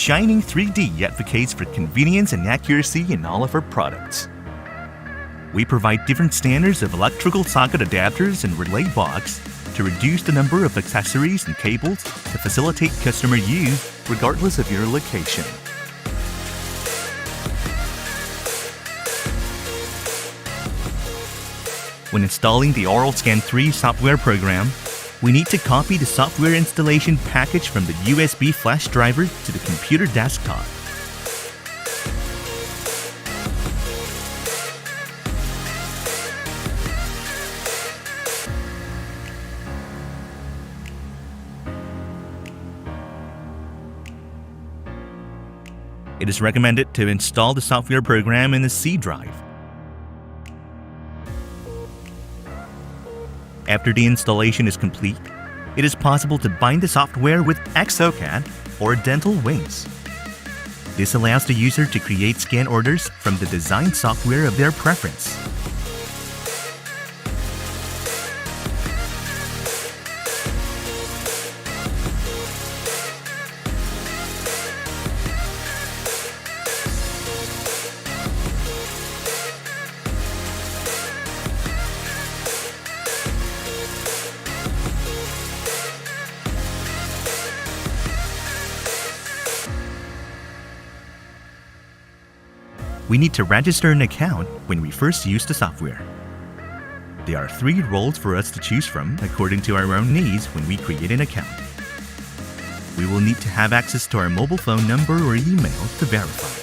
Shining 3D advocates for convenience and accuracy in all of our products. We provide different standards of electrical socket adapters and relay box to reduce the number of accessories and cables to facilitate customer use regardless of your location. When installing the Aoralscan 3 software program, we need to copy the software installation package from the USB flash driver to the computer desktop. It is recommended to install the software program in the C drive. After the installation is complete, it is possible to bind the software with exocad or dental wings. This allows the user to create scan orders from the design software of their preference. We need to register an account when we first use the software. There are 3 roles for us to choose from according to our own needs when we create an account. We will need to have access to our mobile phone number or email to verify.